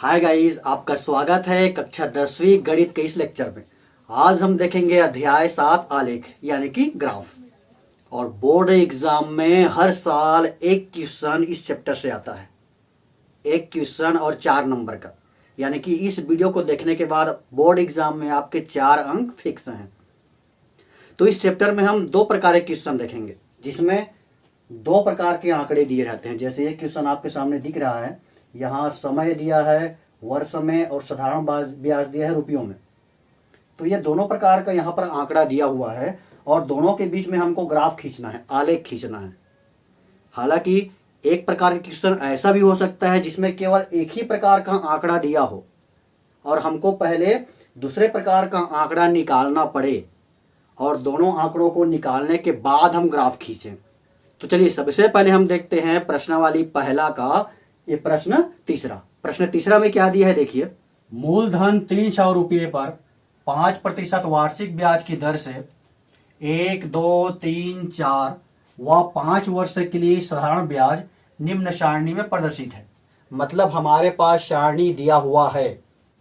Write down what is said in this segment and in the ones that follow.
Hi guys, आपका स्वागत है कक्षा 10वीं गणित के इस लेक्चर में। आज हम देखेंगे अध्याय 7 आलेख यानी कि ग्राफ। और बोर्ड एग्जाम में हर साल एक क्वेश्चन इस चैप्टर से आता है, एक क्वेश्चन और 4 नंबर का। यानी कि इस वीडियो को देखने के बाद बोर्ड एग्जाम में आपके 4 अंक फिक्स हैं। तो इस चैप्टर में हम 2 प्रकार के क्वेश्चन देखेंगे, जिसमें 2 प्रकार के आंकड़े दिए रहते हैं। जैसे ये क्वेश्चन आपके सामने दिख रहा है, यहाँ समय दिया है वर्ष में और साधारण ब्याज दिया है रुपयों में। तो ये दोनों प्रकार का यहाँ पर आंकड़ा दिया हुआ है और दोनों के बीच में हमको ग्राफ खींचना है, आलेख खींचना है। हालांकि एक प्रकार का क्वेश्चन ऐसा भी हो सकता है जिसमें केवल एक ही प्रकार का आंकड़ा दिया हो और हमको पहले दूसरे प्रकार का आंकड़ा निकालना पड़े और दोनों आंकड़ों को निकालने के बाद हम ग्राफ खींचें। तो चलिए सबसे पहले हम देखते हैं प्रश्नावली पहला का ये प्रश्न तीसरा में क्या दिया है, देखिए। मूलधन 300 रुपये पर 5% वार्षिक ब्याज की दर से 1, 2, 3, 4 व 5 वर्ष के लिए साधारण ब्याज निम्न सारणी में प्रदर्शित है। मतलब हमारे पास सारणी दिया हुआ है,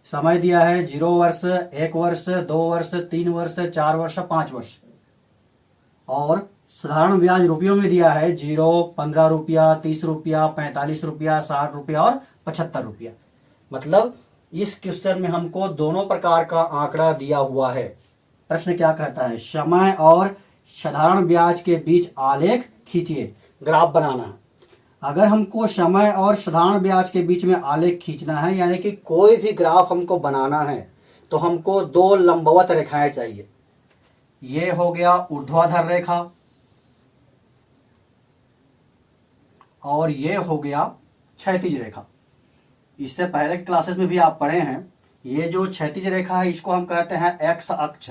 समय दिया है 0 वर्ष, 1 वर्ष, 2 वर्ष, 3 वर्ष, 4 वर्ष, 5 वर्ष। और साधारण ब्याज रुपयों में दिया है 0, 15 रुपया, 30 रुपया, 45 रुपया, 60 रुपया और 75 रुपया। मतलब इस क्वेश्चन में हमको दोनों प्रकार का आंकड़ा दिया हुआ है। प्रश्न क्या कहता है, समय और साधारण ब्याज के बीच आलेख खींचिए, ग्राफ बनाना है। अगर हमको समय और साधारण ब्याज के बीच में आलेख खींचना है, यानी कि कोई भी ग्राफ हमको बनाना है, तो हमको 2 लंबवत रेखाएं चाहिए। ये हो गया ऊर्ध्वाधर रेखा और ये हो गया क्षैतिज रेखा। इससे पहले क्लासेस में भी आप पढ़े हैं, ये जो क्षैतिज रेखा है इसको हम कहते हैं एक्स अक्ष,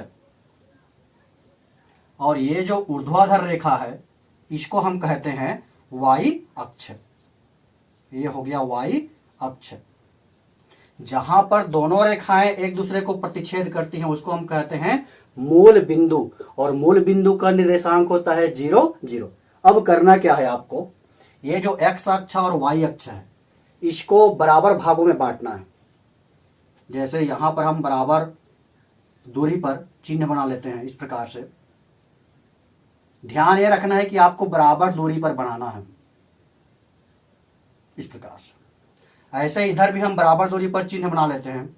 और ये जो ऊर्ध्वाधर रेखा है इसको हम कहते हैं वाई अक्ष। ये हो गया वाई अक्ष। जहां पर दोनों रेखाएं एक दूसरे को प्रतिच्छेद करती हैं उसको हम कहते हैं मूल बिंदु, और मूल बिंदु का निर्देशांक होता है 0, 0। अब करना क्या है आपको, ये जो एक्स अक्ष और वाई अक्ष है इसको बराबर भागों में बांटना है। जैसे यहां पर हम बराबर दूरी पर चिन्ह बना लेते हैं इस प्रकार से। ध्यान ये रखना है कि आपको बराबर दूरी पर बनाना है इस प्रकार से। ऐसे इधर भी हम बराबर दूरी पर चिन्ह बना लेते हैं।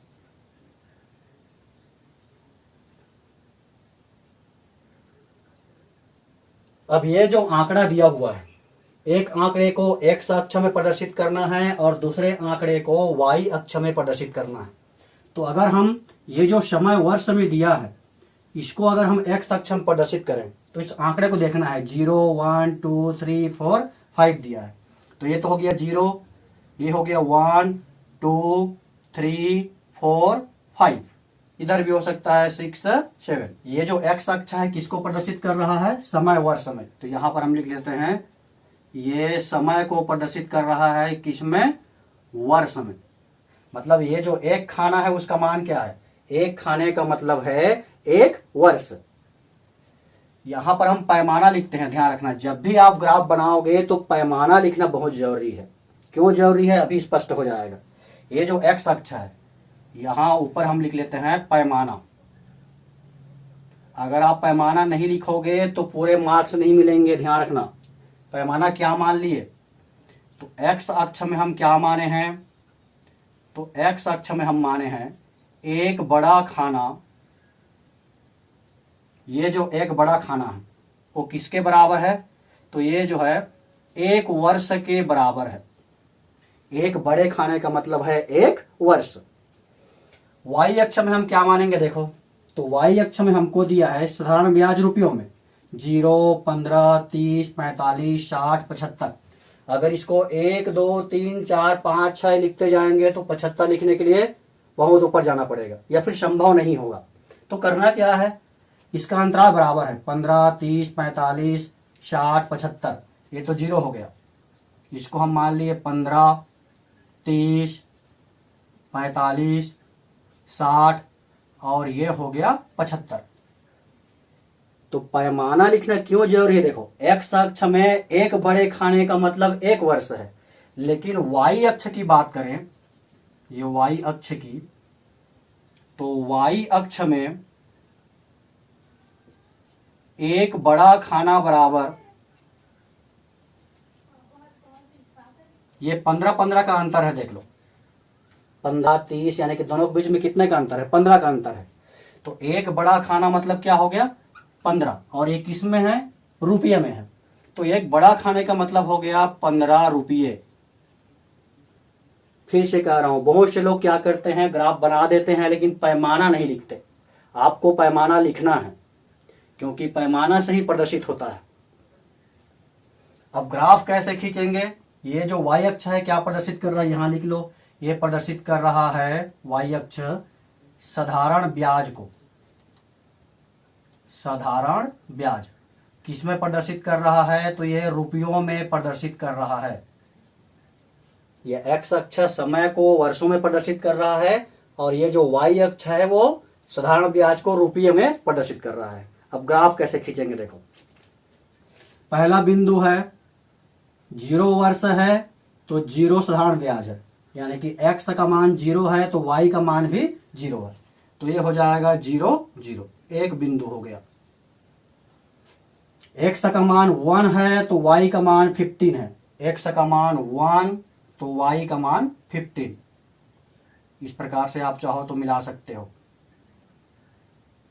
अब ये जो आंकड़ा दिया हुआ है, एक आंकड़े को एक्स अक्ष में प्रदर्शित करना है और दूसरे आंकड़े को वाई अक्ष में प्रदर्शित करना है। तो अगर हम ये जो समय वर्ष में दिया है इसको अगर हम एक्स अक्ष में प्रदर्शित करें तो इस आंकड़े को देखना है 0, 1, 2, 3, 4, 5 दिया है। तो ये तो हो गया 0, ये हो गया 1, 2, 3, 4, 5। इधर भी हो सकता है 6, 7। ये जो एक्स अक्ष है किसको प्रदर्शित कर रहा है, समय वर्ष में। तो यहां पर हम लिख लेते हैं ये समय को प्रदर्शित कर रहा है किसमें, वर्ष में। मतलब ये जो एक खाना है उसका मान क्या है, एक खाने का मतलब है 1 वर्ष। यहां पर हम पैमाना लिखते हैं। ध्यान रखना, जब भी आप ग्राफ बनाओगे तो पैमाना लिखना बहुत जरूरी है। क्यों जरूरी है अभी स्पष्ट हो जाएगा। ये जो एक्स अक्ष है यहां ऊपर हम लिख लेते हैं पैमाना। अगर आप पैमाना नहीं लिखोगे तो पूरे मार्क्स नहीं मिलेंगे। ध्यान रखना, पैमाना क्या मान लिए, तो एक्स अक्ष में हम क्या माने हैं, तो एक्स अक्ष में हम माने हैं एक बड़ा खाना। ये जो एक बड़ा खाना है वो किसके बराबर है, तो ये जो है 1 वर्ष के बराबर है। एक बड़े खाने का मतलब है 1 वर्ष। वाई अक्ष में हम क्या मानेंगे, देखो तो वाई अक्ष में हमको दिया है साधारण ब्याज रुपयों में 0, 15, 30, 45, 60, 75। अगर इसको 1, 2, 3, 4, 5, 6 लिखते जाएंगे तो 75 लिखने के लिए बहुत ऊपर जाना पड़ेगा या फिर संभव नहीं होगा। तो करना क्या है, इसका अंतराल बराबर है 15, 30, 45, 60, 75। ये तो 0 हो गया। इसको हम मान लिए 15, 30, 45, 60 और ये हो गया 75। तो पैमाना लिखना क्यों जरूरी है, देखो एक्स अक्ष में एक बड़े खाने का मतलब 1 वर्ष है, लेकिन वाई अक्ष की बात करें ये y अक्ष की, तो y अक्ष में एक बड़ा खाना बराबर, ये 15-15 का अंतर है, देख लो 15-30, यानी कि दोनों के बीच में कितने का अंतर है, 15 का अंतर है। तो एक बड़ा खाना मतलब क्या हो गया 15, और ये किस में है, रुपये में है। तो एक बड़ा खाने का मतलब हो गया 15 रुपये। फिर से कह रहा हूं, बहुत से लोग क्या करते हैं, ग्राफ बना देते हैं लेकिन पैमाना नहीं लिखते। आपको पैमाना लिखना है, क्योंकि पैमाना से ही प्रदर्शित होता है। अब ग्राफ कैसे खींचेंगे, ये जो y अक्ष है क्या प्रदर्शित कर रहा है, यहां लिख लो, ये प्रदर्शित कर रहा है y अक्ष साधारण ब्याज को। साधारण ब्याज किस में प्रदर्शित कर रहा है, तो ये रुपयों में प्रदर्शित कर रहा है। ये x अक्ष समय को वर्षों में प्रदर्शित कर रहा है, और ये जो y अक्ष है वो साधारण ब्याज को रुपये में प्रदर्शित कर रहा है। अब ग्राफ कैसे खींचेंगे, देखो पहला बिंदु है 0 वर्ष है, तो 0 साधारण ब्याज है, यानी कि x का मान 0 है तो y का मान भी 0 है, तो ये हो जाएगा 0 0, एक बिंदु हो गया। x का मान 1 है तो y का मान 15 है, x का मान 1 तो y का मान 15। इस प्रकार से आप चाहो तो मिला सकते हो।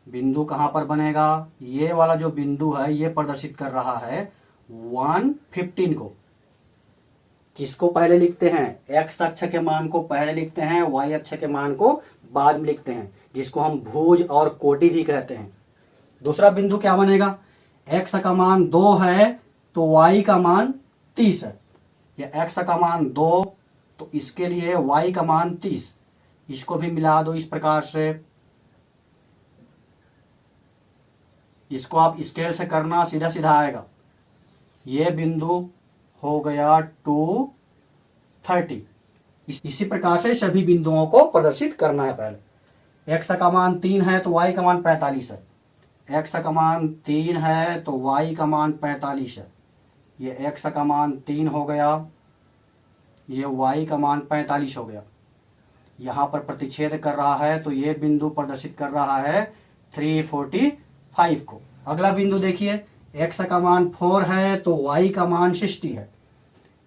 बिंदु कहां पर बनेगा, ये वाला जो बिंदु है ये प्रदर्शित कर रहा है 115 को। किसको पहले लिखते हैं, x अक्ष के मान को पहले लिखते हैं, y अक्ष के मान को बाद में लिखते हैं, जिसको हम भुज और कोटि भी कहते हैं। दूसरा बिंदु क्या बनेगा, x का मान 2 है तो y का मान 30 है, या x का मान 2 तो इसके लिए y का मान 30, इसको भी मिला दो इस प्रकार से। इसको आप स्केल से करना, सीधा सीधा आएगा। ये बिंदु हो गया 230। इसी प्रकार से सभी बिंदुओं को प्रदर्शित करना है। पहले x का मान 3 है तो y का मान 45 है, x का मान 3 है तो y का मान 45 है, ये x का मान 3 हो गया, ये y का मान 45 हो गया। यहाँ पर प्रतिच्छेद कर रहा है तो ये बिंदु प्रदर्शित कर रहा है 345 को। अगला बिंदु देखिए, x का मान 4 है तो y का मान 60 है,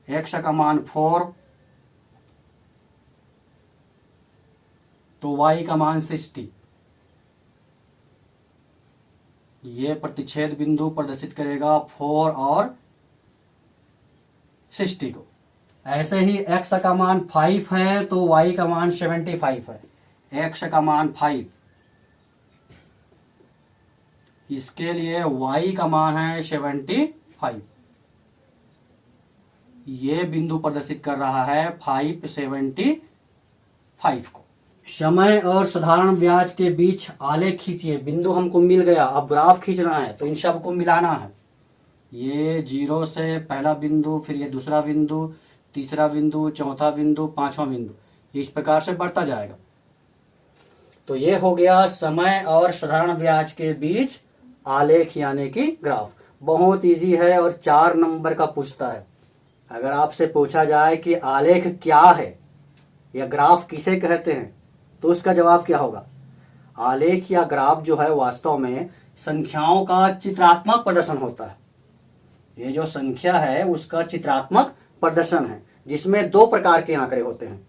x का मान 4 तो y का मान 60। ये प्रतिच्छेद बिंदु प्रदर्शित करेगा 4 और 60 को। ऐसे ही x का मान 5 है तो y का मान 75 है, x का मान 5, इसके लिए y का मान है 75। ये बिंदु प्रदर्शित कर रहा है 575 को। समय और साधारण ब्याज के बीच आलेख खींचिए। बिंदु हमको मिल गया, अब ग्राफ खींचना है तो इन सबको मिलाना है। ये 0 से पहला बिंदु, फिर ये दूसरा बिंदु, तीसरा बिंदु, चौथा बिंदु, पांचवा बिंदु, इस प्रकार से बढ़ता जाएगा। तो ये हो गया समय और साधारण ब्याज के बीच आलेख यानी कि ग्राफ। बहुत इजी है और 4 नंबर का पूछता है। अगर आपसे पूछा जाए कि आलेख क्या है या ग्राफ किसे कहते हैं तो उसका जवाब क्या होगा। आलेख या ग्राफ जो है वास्तव में संख्याओं का चित्रात्मक प्रदर्शन होता है। ये जो संख्या है उसका चित्रात्मक प्रदर्शन है, जिसमें 2 प्रकार के आंकड़े होते हैं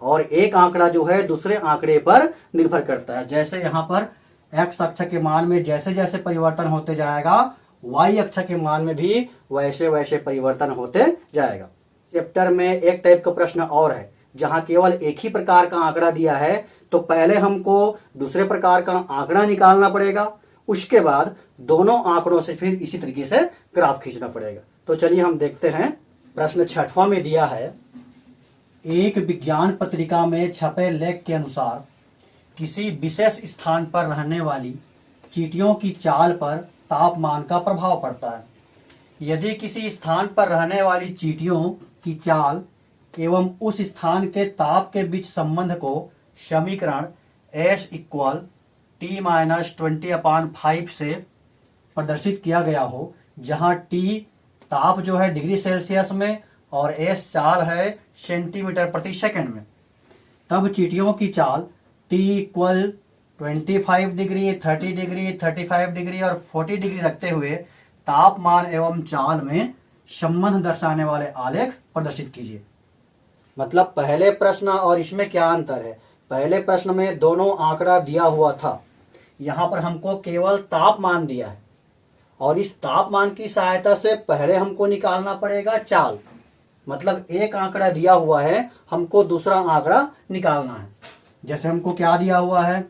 और एक आंकड़ा जो है दूसरे आंकड़े पर निर्भर करता है। जैसे यहाँ पर x अक्ष के मान में जैसे जैसे परिवर्तन होते जाएगा, y अक्ष के मान में भी वैसे वैसे परिवर्तन होते जाएगा। चैप्टर में एक टाइप का प्रश्न और है जहां केवल एक ही प्रकार का आंकड़ा दिया है, तो पहले हमको दूसरे प्रकार का आंकड़ा निकालना पड़ेगा, उसके बाद दोनों आंकड़ों से फिर इसी तरीके से ग्राफ खींचना पड़ेगा। तो चलिए हम देखते हैं। प्रश्न 6वां में दिया है, एक विज्ञान पत्रिका में छपे लेख के अनुसार किसी विशेष स्थान पर रहने वाली चींटियों की चाल पर तापमान का प्रभाव पड़ता है। यदि किसी स्थान पर रहने वाली चींटियों की चाल एवं उस स्थान के ताप के बीच संबंध को समीकरण S = T-20/5 से प्रदर्शित किया गया हो, जहां T ताप जो है डिग्री सेल्सियस में और S चाल है सेंटीमीटर प्रति सेकंड में। तब चींटियों की चाल t equal 25 degree, 30 degree, 35 degree और 40 डिग्री रखते हुए तापमान एवं चाल में संबंध दर्शाने वाले आलेख प्रदर्शित कीजिए। मतलब पहले प्रश्न और इसमें क्या अंतर है? पहले प्रश्न में दोनों आंकड़ा दिया हुआ था, यहाँ पर हमको केवल तापमान दिया है और इस तापमान की सहायता से पहले हमको निकालना पड़ेगा चाल। मतलब एक आंकड़ा दिया हुआ है, हमको दूसरा आंकड़ा निकालना है। जैसे हमको क्या दिया हुआ है?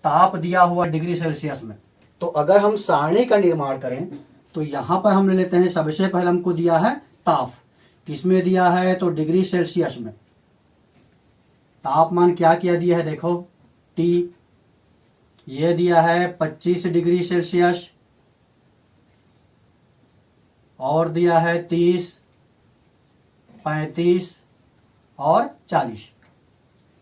ताप दिया हुआ डिग्री सेल्सियस में। तो अगर हम सारणी का निर्माण करें तो यहाँ पर हम ले लेते हैं, सबसे पहले हमको दिया है ताप, किसमें दिया है? तो डिग्री सेल्सियस में। तापमान क्या क्या दिया है देखो, T, ये दिया है 25 डिग्री सेल्सियस और दिया है 30, 35 और 40।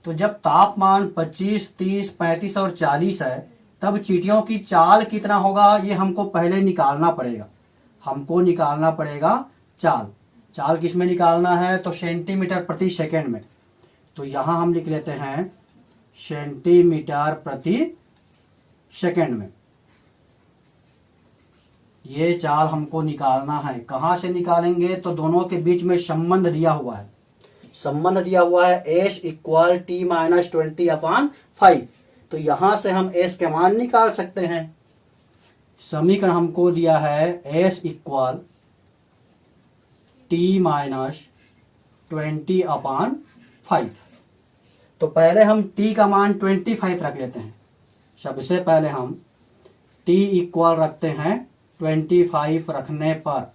तो जब तापमान 25, 30, 35 और 40 है तब चींटियों की चाल कितना होगा ये हमको पहले निकालना पड़ेगा। हमको निकालना पड़ेगा चाल। चाल किस में निकालना है? तो सेंटीमीटर प्रति सेकेंड में। तो यहां हम लिख लेते हैं सेंटीमीटर प्रति सेकेंड में। ये चाल हमको निकालना है। कहां से निकालेंगे? तो दोनों के बीच में संबंध दिया हुआ है। संबंध दिया हुआ है S इक्वल T माइनस 20/5। तो यहां से हम S के मान निकाल सकते हैं। समीकरण हमको दिया है S इक्वल T माइनस 20/5। तो पहले हम T का मान 25 रख लेते हैं। सबसे पहले हम T इक्वल रखते हैं 25 रखने पर।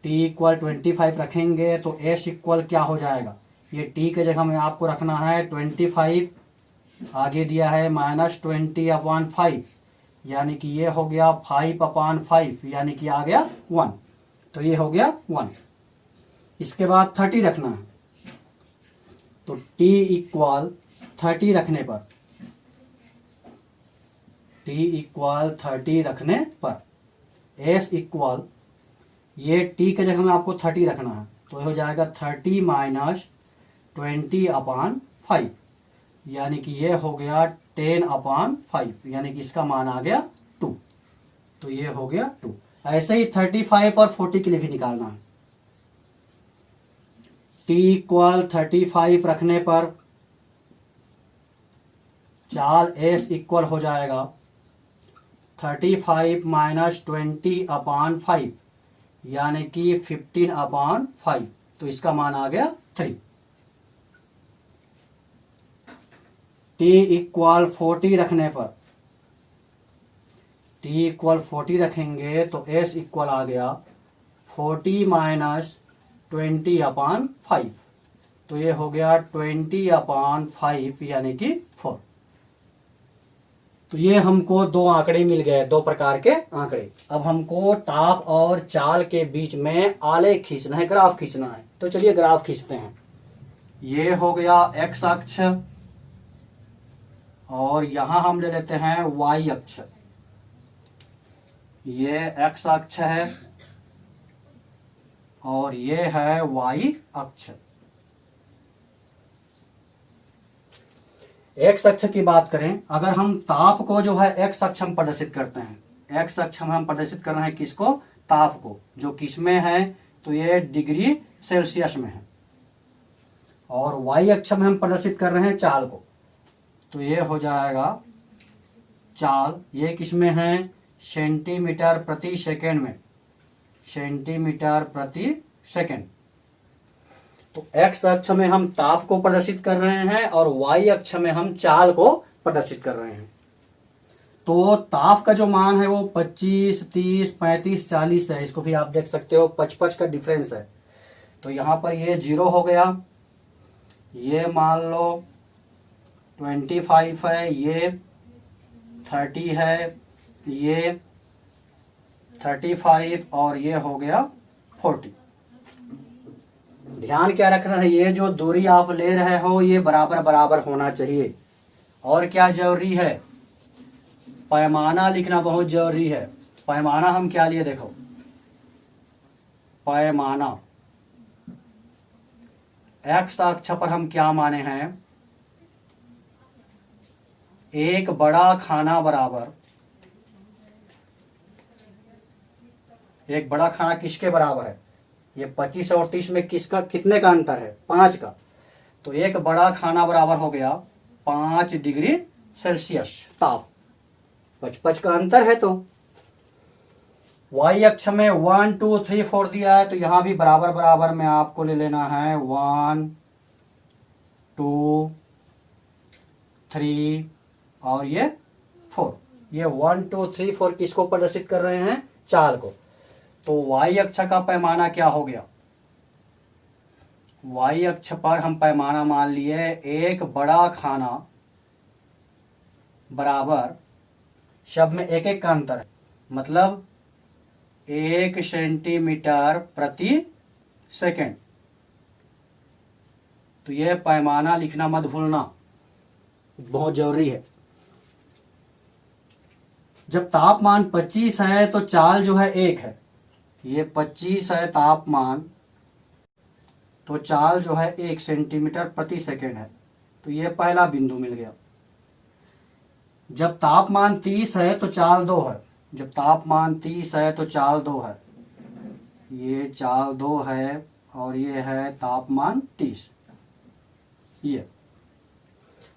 T इक्वल 25 रखेंगे तो S इक्वल क्या हो जाएगा? ये T के जगह में आपको रखना है 25, आगे दिया है माइनस 20/5, यानी कि ये हो गया 5/5, यानी कि आ गया 1। तो ये हो गया 1। इसके बाद 30 रखना है। तो T इक्वल 30 रखने पर, T इक्वल 30 रखने पर S इक्वल, ये T के जगह में आपको 30 रखना है तो हो जाएगा 30 माइनस 20/5, यानी कि ये हो गया 10/5, यानी कि इसका मान आ गया 2। तो ये हो गया 2। ऐसे ही 35 और 40 के लिए भी निकालना है। T इक्वल 35 रखने पर चाल S इक्वल हो जाएगा 35 माइनस 20/5, यानी कि 15/5। तो इसका मान आ गया 3। T इक्वल 40 रखने पर, T इक्वल 40 रखेंगे तो S इक्वल आ गया 40 माइनस 20/5। तो ये हो गया 20/5, यानी कि 4। तो ये हमको दो आंकड़े मिल गए, दो प्रकार के आंकड़े। अब हमको ताप और चाल के बीच में आलेख खींचना है, ग्राफ खींचना है। तो चलिए ग्राफ खींचते हैं। ये हो गया x अक्ष और यहां हम ले लेते हैं y अक्ष। ये x अक्ष है और ये है y अक्ष। x अक्ष की बात करें, अगर हम ताप को जो है x अक्ष हम प्रदर्शित करते हैं। x अक्ष हम प्रदर्शित कर रहे हैं किसको? ताप को, जो किस में है? तो ये डिग्री सेल्सियस में है। और y अक्ष में हम प्रदर्शित कर रहे हैं चाल को, तो ये हो जाएगा चाल, ये किस में है? सेंटीमीटर प्रति सेकेंड में, सेंटीमीटर प्रति सेकेंड। तो x अक्ष में हम ताप को प्रदर्शित कर रहे हैं और y अक्ष में हम चाल को प्रदर्शित कर रहे हैं। तो ताप का जो मान है वो 25, 30, 35, 40 है। इसको भी आप देख सकते हो, 55 का डिफरेंस है। तो यहाँ पर ये 0 हो गया, ये मान लो 25 है, ये 30 है, ये 35 और ये हो गया 40। ध्यान क्या रखना है, ये जो दूरी आप ले रहे हो ये बराबर बराबर होना चाहिए। और क्या जरूरी है? पैमाना लिखना बहुत जरूरी है। पैमाना हम क्या लिए देखो, पैमाना एक्स अक्ष पर हम क्या माने हैं, एक बड़ा खाना बराबर, एक बड़ा खाना किसके बराबर है, ये 25 और 30 में किसका कितने का अंतर है, 5 का। तो एक बड़ा खाना बराबर हो गया 5 डिग्री सेल्सियस ताप, 55 का अंतर है। तो वाई अक्ष में 1 2 3 4 दिया है, तो यहां भी बराबर बराबर में आपको ले लेना है 1 2 3 और ये 4। ये 1 2 3 4 किसको प्रदर्शित कर रहे हैं, चाल को। तो वाई अक्ष का पैमाना क्या हो गया, वाई अक्ष पर हम पैमाना मान लिए एक बड़ा खाना बराबर, शब्द में एक एक का अंतर है, मतलब 1 सेंटीमीटर प्रति सेकेंड। तो यह पैमाना लिखना मत भूलना, बहुत जरूरी है। जब तापमान 25 है तो चाल जो है 1 है, ये 25 है तापमान, तो चाल जो है 1 सेंटीमीटर प्रति सेकेंड है। तो ये पहला बिंदु मिल गया। जब तापमान 30 है तो चाल 2 है, जब तापमान 30 है तो चाल 2 है, ये चाल 2 है और ये है तापमान 30। ये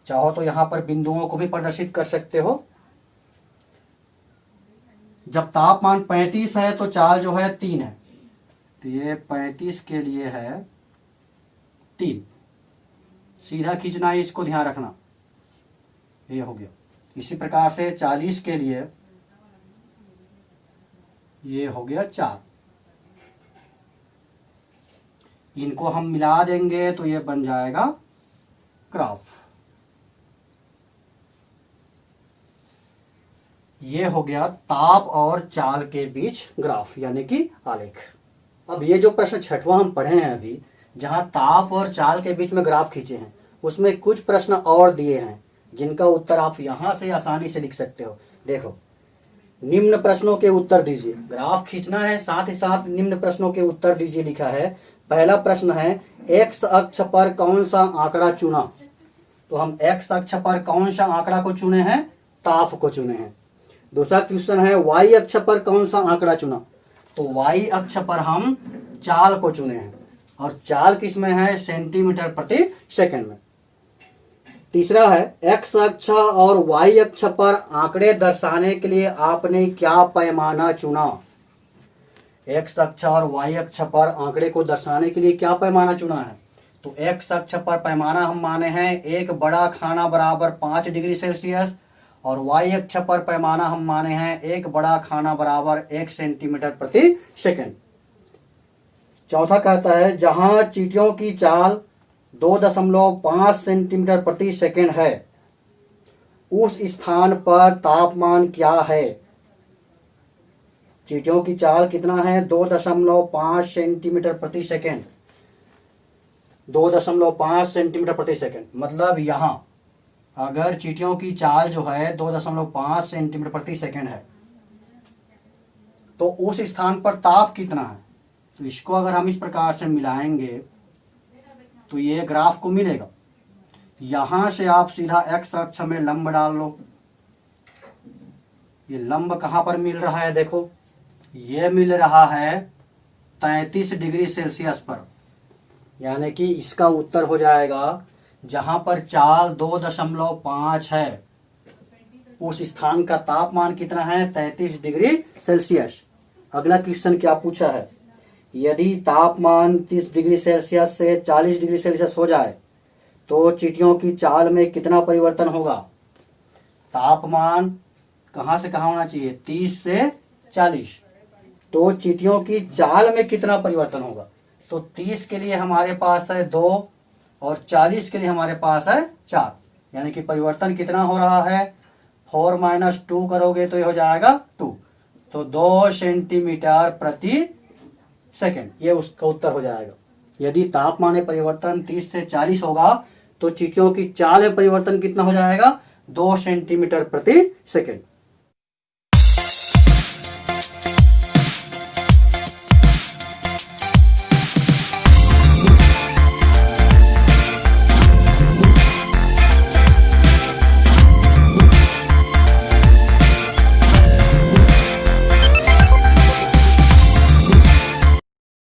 चाहो तो यहां पर बिंदुओं को भी प्रदर्शित कर सकते हो। जब तापमान 35 है तो चाल जो है 3 है, तो ये 35 के लिए है 3, सीधा खींचना है, इसको ध्यान रखना, ये हो गया। इसी प्रकार से 40 के लिए ये हो गया 4, इनको हम मिला देंगे तो ये बन जाएगा ग्राफ। ये हो गया ताप और चाल के बीच ग्राफ यानी कि आलेख। अब ये जो प्रश्न छठवां हम पढ़े हैं अभी, जहां ताप और चाल के बीच में ग्राफ खींचे हैं, उसमें कुछ प्रश्न और दिए हैं जिनका उत्तर आप यहां से आसानी से लिख सकते हो। देखो, निम्न प्रश्नों के उत्तर दीजिए, ग्राफ खींचना है, साथ ही साथ निम्न प्रश्नों के उत्तर दीजिए लिखा है। पहला प्रश्न है एक्स अक्ष पर कौन सा आंकड़ा चुना, तो हम एक्स अक्ष पर कौन सा आंकड़ा को चुने हैं, ताप को चुने हैं। दूसरा क्वेश्चन है वाई अक्ष पर कौन सा आंकड़ा चुना, तो वाई अक्ष पर हम चाल को चुने हैं, और चाल किस में है, सेंटीमीटर प्रति सेकंड में। तीसरा है एक्स अक्ष और वाई अक्ष पर आंकड़े दर्शाने के लिए आपने क्या पैमाना चुना, एक्स अक्ष और वाई अक्ष पर आंकड़े को दर्शाने के लिए क्या पैमाना चुना है। तो एक्स अक्ष पर पैमाना हम माने हैं एक बड़ा खाना बराबर 5 डिग्री सेल्सियस, और वाई अक्ष पर पैमाना हम माने हैं एक बड़ा खाना बराबर 1 सेंटीमीटर प्रति सेकंड। चौथा कहता है जहां चींटियों की चाल 2.5 सेंटीमीटर प्रति सेकंड है, उस स्थान पर तापमान क्या है। चींटियों की चाल कितना है, 2.5 सेंटीमीटर प्रति सेकंड, 2.5 सेंटीमीटर प्रति सेकंड। मतलब यहां अगर चींटियों की चाल जो है 2.5 सेंटीमीटर प्रति सेकंड है, तो उस स्थान पर ताप कितना है। तो इसको अगर हम इस प्रकार से मिलाएंगे तो ये ग्राफ को मिलेगा। यहां से आप सीधा एक्स अक्ष में लंब डाल लो, ये लंब कहां पर मिल रहा है, देखो ये मिल रहा है 33 डिग्री सेल्सियस पर, यानी कि इसका उत्तर हो जाएगा जहां पर चाल 2.5 है, उस स्थान का तापमान कितना है, 33 डिग्री सेल्सियस। अगला क्वेश्चन क्या पूछा है, यदि तापमान 30 डिग्री सेल्सियस से 40 डिग्री सेल्सियस हो जाए तो चींटियों की चाल में कितना परिवर्तन होगा। तापमान कहां से कहां होना चाहिए, 30 से 40, तो चींटियों की चाल में कितना परिवर्तन होगा। तो 30 के लिए हमारे पास है 2 और 40 के लिए हमारे पास है 4, यानी कि परिवर्तन कितना हो रहा है, 4 - 2 करोगे तो ये हो जाएगा 2, तो 2 सेंटीमीटर प्रति सेकंड, ये उसका उत्तर हो जाएगा। यदि तापमान में परिवर्तन 30 से 40 होगा तो चींटियों की चाल में परिवर्तन कितना हो जाएगा, 2 सेंटीमीटर प्रति सेकंड।